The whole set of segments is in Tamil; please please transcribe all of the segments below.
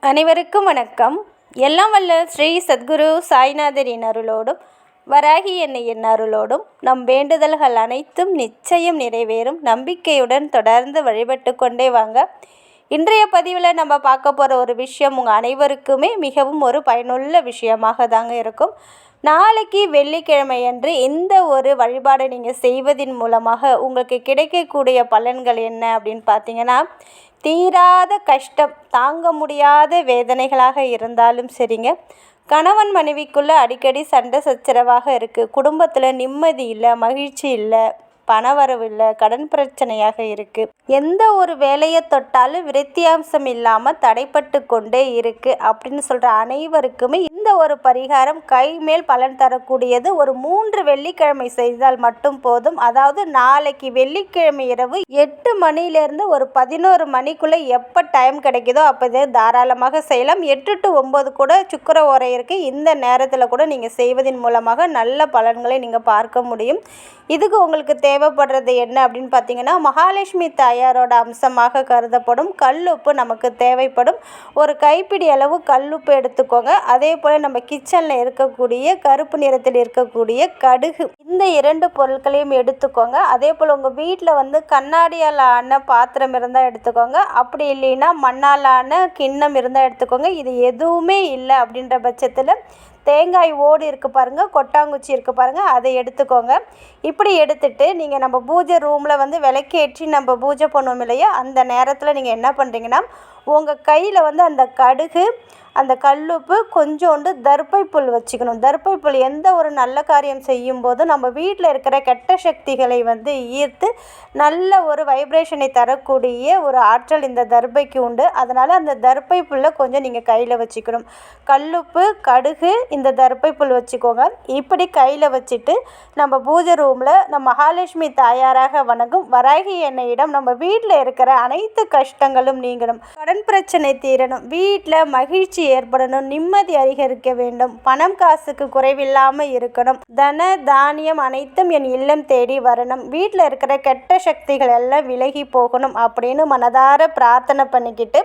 அனைவருக்கும் வணக்கம். எல்லாம் வல்ல ஸ்ரீ சத்குரு சாய்நாதரின் அருளோடும் வராகி அன்னையின் அருளோடும் நம் வேண்டுதல்கள் அனைத்தும் நிச்சயம் நிறைவேறும் நம்பிக்கையுடன் தொடர்ந்து வழிபட்டு கொண்டே வாங்க. இன்றைய பதிவில் நம்ம பார்க்க போகிற ஒரு விஷயம் உங்கள் அனைவருக்குமே மிகவும் ஒரு பயனுள்ள விஷயமாக தாங்க இருக்கும். நாளைக்கு வெள்ளிக்கிழமை அன்று இந்த ஒரு வழிபாடை நீங்கள் செய்வதின் மூலமாக உங்களுக்கு கிடைக்கக்கூடிய பலன்கள் என்ன அப்படின்னு பார்த்தீங்கன்னா, தீராத கஷ்டம், தாங்க முடியாத வேதனைகளாக இருந்தாலும் சரிங்க, கணவன் மனைவிக்குள்ளே அடிக்கடி சண்டை சச்சரவாக இருக்குது, குடும்பத்தில் நிம்மதி இல்லை, மகிழ்ச்சி இல்லை, பணவரவு இல்லை, கடன் பிரச்சனையாக இருக்குது, எந்த ஒரு வேலையை தொட்டாலும் விருத்தியாம்சம் இல்லாமல் தடைப்பட்டு கொண்டே இருக்குது அப்படின்னு சொல்கிற அனைவருக்குமே இந்த ஒரு பரிகாரம் கை மேல் பலன் தரக்கூடியது. ஒரு 3 வெள்ளிக்கிழமை செய்தால் மட்டும் போதும். அதாவது நாளைக்கு வெள்ளிக்கிழமை இரவு 8 மணிலேருந்து ஒரு 11 மணிக்குள்ளே எப்போ டைம் கிடைக்குதோ அப்போ இதை தாராளமாக செய்யலாம். 8 to 9 கூட சுக்கிர ஓரை இருக்குது. இந்த நேரத்தில் கூட நீங்கள் செய்வதன் மூலமாக நல்ல பலன்களை நீங்கள் பார்க்க முடியும். இதுக்கு உங்களுக்கு தேவைப்படுறது என்ன அப்படின்னு பார்த்தீங்கன்னா, மகாலட்சுமி தாயாரோட அம்சமாக கருதப்படும் கல்லுப்பு நமக்கு தேவைப்படும். ஒரு கைப்பிடி அளவு கல்லுப்பு எடுத்துக்கோங்க. அதே போல் நம்ம கிச்சனில் இருக்கக்கூடிய கருப்பு நிறத்தில் இருக்கக்கூடிய கடுகு, இந்த 2 பொருட்களையும் எடுத்துக்கோங்க. அதே போல் உங்கள் வீட்டில் கண்ணாடியால் ஆன பாத்திரம் இருந்தால் எடுத்துக்கோங்க. அப்படி இல்லைன்னா மண்ணால் ஆன கிண்ணம் இருந்தால் எடுத்துக்கோங்க. இது எதுவுமே இல்லை அப்படின்ற பட்சத்தில் தேங்காய் ஓடு இருக்குது பாருங்கள், கொட்டாங்குச்சி இருக்குது பாருங்கள், அதை எடுத்துக்கோங்க. இப்படி எடுத்துகிட்டு நீங்கள் நம்ம பூஜை ரூமில் விளக்கேற்றி நம்ம பூஜை பண்ணுவோம் இல்லையா, அந்த நேரத்தில் நீங்கள் என்ன பண்ணுறீங்கன்னா, உங்கள் கையில் அந்த கடுகு, அந்த கல்லுப்பு, கொஞ்சோண்டு தர்பை புல் வச்சுக்கணும். தர்பை புல் எந்த ஒரு நல்ல காரியம் செய்யும்போது நம்ம வீட்டில் இருக்கிற கெட்ட சக்திகளை ஈர்த்து நல்ல ஒரு வைப்ரேஷனை தரக்கூடிய ஒரு ஆற்றல் இந்த தர்பைக்கு உண்டு. அதனால் அந்த தர்பை புல்லை கொஞ்சம் நீங்கள் கையில் வச்சுக்கணும். கல்லுப்பு, கடுகு, இந்த தர்பை புல் வச்சுக்கோங்க. இப்படி கையில் வச்சுட்டு நம்ம பூஜை ரூமில் நம்ம மகாலட்சுமி தாயாராக வணங்கும் வராகி அன்னையிடம் நம்ம வீட்டில் இருக்கிற அனைத்து கஷ்டங்களும் நீங்கணும், கடன் பிரச்சனை தீரணும், வீட்டில் மகிழ்ச்சி ஏற்படணும், நிம்மதி அதிகரிக்க வேண்டும், பணம் காசுக்கு குறைவில்லாமல் இருக்கணும், தன தானியம் அனைத்தும் என் இல்லம் தேடி வரணும், வீட்டில் இருக்கிற கெட்ட சக்திகள் எல்லாம் விலகி போகணும் அப்படின்னு மனதார பிரார்த்தனை பண்ணிக்கிட்டு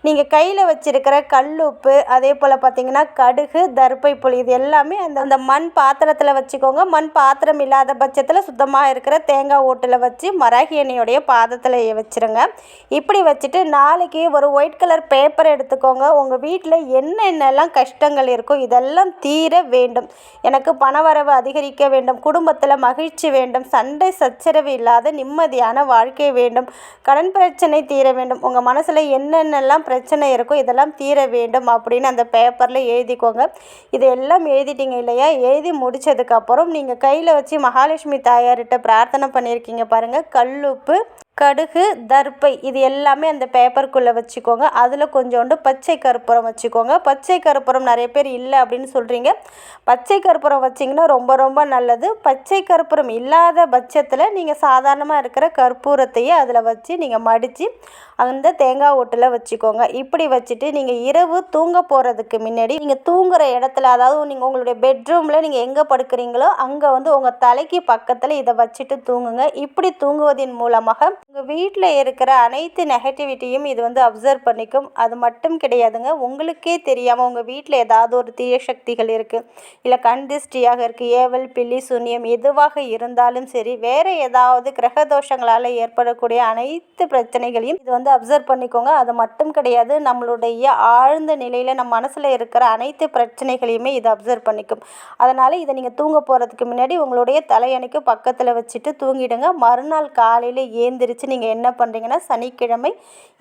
நீங்கள் கையில் வச்சிருக்கிற கல்லுப்பு, அதே போல் பார்த்தீங்கன்னா கடுகு, தர்பை புல், இது எல்லாமே அந்த மண் பாத்திரத்தில் வச்சுக்கோங்க. மண் பாத்திரம் இல்லாத பட்சத்தில் சுத்தமாக இருக்கிற தேங்காய் ஓட்டில் வச்சு வராகி அன்னையுடைய பாதத்தில் வச்சுருங்க. இப்படி வச்சுட்டு நாளைக்கு ஒரு ஒயிட் கலர் பேப்பர் எடுத்துக்கோங்க. உங்கள் வீட்டில் என்னென்னலாம் கஷ்டங்கள் இருக்கோ இதெல்லாம் தீர வேண்டும், எனக்கு பணவரவு அதிகரிக்க வேண்டும், குடும்பத்தில் மகிழ்ச்சி வேண்டும், சண்டை சச்சரவு இல்லாத நிம்மதியான வாழ்க்கை வேண்டும், கடன் பிரச்சனை தீர வேண்டும், உங்கள் மனசில் என்னென்னலாம் பிரச்சனை இருக்கோ இதெல்லாம் தீர வேண்டும் அப்படின்னு அந்த பேப்பரில் எழுதிக்கோங்க. இதெல்லாம் எழுதிட்டீங்க இல்லையா, எழுதி முடித்ததுக்கப்புறம் நீங்கள் கையில் வச்சு மகாலட்சுமி தாயார்கிட்ட பிரார்த்தனை பண்ணியிருக்கீங்க பாருங்கள், கல்லுப்பு, கடுகு, தர்பை, இது எல்லாமே அந்த பேப்பருக்குள்ளே வச்சுக்கோங்க. அதில் கொஞ்சோண்டு பச்சை கற்பூரம் வச்சுக்கோங்க. பச்சை கற்பூரம் நிறைய பேர் இல்லை அப்படின்னு சொல்கிறீங்க. பச்சை கற்பூரம் வச்சிங்கன்னா ரொம்ப ரொம்ப நல்லது. பச்சை கற்பூரம் இல்லாத பட்சத்தில் நீங்கள் சாதாரணமாக இருக்கிற கற்பூரத்தையே அதில் வச்சு நீங்கள் மடித்து அந்த தேங்காய் ஓட்டில் வச்சுக்கோங்க. இப்படி வச்சுட்டு நீங்கள் இரவு தூங்க போகிறதுக்கு முன்னாடி நீங்கள் தூங்குகிற இடத்துல, அதாவது நீங்கள் உங்களுடைய பெட்ரூமில் நீங்கள் எங்கே படுக்கிறீங்களோ அங்கே உங்கள் தலைக்கு பக்கத்தில் இதை வச்சுட்டு தூங்குங்க. இப்படி தூங்குவதன் மூலமாக உங்கள் வீட்டில் இருக்கிற அனைத்து நெகட்டிவிட்டியும் இது அப்சர்வ் பண்ணிக்கும். அது மட்டும் கிடையாதுங்க, உங்களுக்கே தெரியாமல் உங்கள் வீட்டில் ஏதாவது ஒரு தீய சக்திகள் இருக்குது, இல்லை கண் திருஷ்டியாக இருக்குது, ஏவல் பில்லி சூன்யம் எதுவாக இருந்தாலும் சரி, வேறு ஏதாவது கிரக தோஷங்களால் ஏற்படக்கூடிய அனைத்து பிரச்சனைகளையும் இது அப்சர்வ் பண்ணிக்கோங்க. அது மட்டும் கிடையாது, நம்மளுடைய ஆழ்ந்த நிலையில் நம்ம மனசில் இருக்கிற அனைத்து பிரச்சனைகளையுமே இது அப்சர்வ் பண்ணிக்கும். அதனால் இதை நீங்கள் தூங்க போகிறதுக்கு முன்னாடி உங்களுடைய தலையணைக்கு பக்கத்தில் வச்சுட்டு தூங்கிடுங்க. மறுநாள் காலையில் ஏந்திரிச்சு நீங்கள் என்ன பண்ணுறீங்கன்னா, சனிக்கிழமை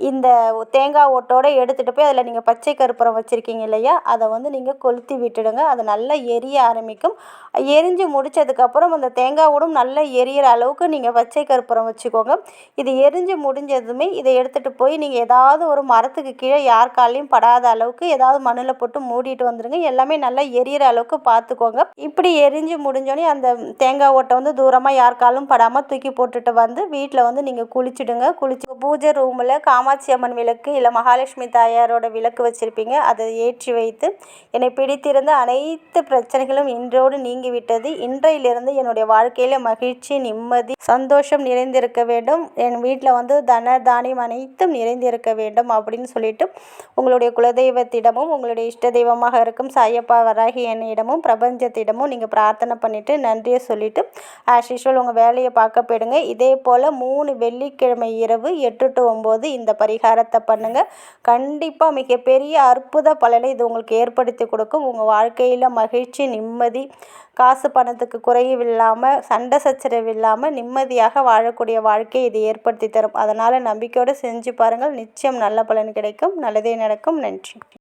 இந்த தேங்காய் ஓட்டோடு எடுத்துகிட்டு போய் அதில் நீங்கள் பச்சை கற்பூரம் வச்சுருக்கீங்க இல்லையா, அதை நீங்கள் கொளுத்தி விட்டுடுங்க. அது நல்லா எரிய ஆரம்பிக்கும். எரிஞ்சு முடித்ததுக்கப்புறம் அந்த தேங்காய் ஓடும் நல்லா எரியிற அளவுக்கு நீங்கள் பச்சை கற்பூரம் வச்சுக்கோங்க. இது எரிஞ்சு முடிஞ்சதுமே இதை எடுத்துகிட்டு போய் நீங்கள் ஏதாவது ஒரு மரத்துக்கு கீழே யார் காலையும் படாத அளவுக்கு ஏதாவது மண்ணில் போட்டு மூடிட்டு வந்துடுங்க. எல்லாமே நல்லா எரியிற அளவுக்கு பார்த்துக்கோங்க. இப்படி எரிஞ்சு முடிஞ்சோடனே அந்த தேங்காய் ஓட்டை தூரமாக யார் காலும் படாமல் தூக்கி போட்டுட்டு வீட்டில் நீங்கள் நீங்கள் குளிச்சுடுங்க. குளிச்சு பூஜை ரூமில் காமாட்சி அம்மன் விளக்கு இல்லை மகாலட்சுமி தாயாரோட விளக்கு வச்சுருப்பீங்க. அதை ஏற்றி வைத்து, என்னை பிடித்திருந்த அனைத்து பிரச்சனைகளும் இன்றோடு நீங்கிவிட்டது. இன்றையிலிருந்து என்னுடைய வாழ்க்கையில் மகிழ்ச்சி, நிம்மதி, சந்தோஷம் நிறைந்திருக்க வேண்டும். என் வீட்டில் தன தானியம் அனைத்தும் நிறைந்திருக்க வேண்டும் அப்படின்னு சொல்லிட்டு உங்களுடைய குலதெய்வத்திடமும் உங்களுடைய இஷ்ட தெய்வமாக இருக்கும் சாயப்பா வராகி அன்னையிடமும் பிரபஞ்சத்திடமும் நீங்கள் பிரார்த்தனை பண்ணிவிட்டு நன்றியை சொல்லிவிட்டு ஆஸ் யூஷுவல் உங்கள் வேலையை பார்க்க போயிடுங்க. இதே போல் 3 வெள்ளிக்கிழமை இரவு 8 to 9 இந்த பரிகாரத்தை பண்ணுங்கள். கண்டிப்பாக மிகப்பெரிய அற்புத பலனை இது உங்களுக்கு ஏற்படுத்தி கொடுக்கும். உங்கள் வாழ்க்கையில் மகிழ்ச்சி, நிம்மதி, காசு பணத்துக்கு குறைவில்லாமல், சண்டை சச்சரவு இல்லாமல் நிம்மதியாக வாழக்கூடிய வாழ்க்கையை இது ஏற்படுத்தி தரும். அதனால் நம்பிக்கையோடு செஞ்சு பாருங்கள். நிச்சயம் நல்ல பலன் கிடைக்கும். நல்லதே நடக்கும். நன்றி.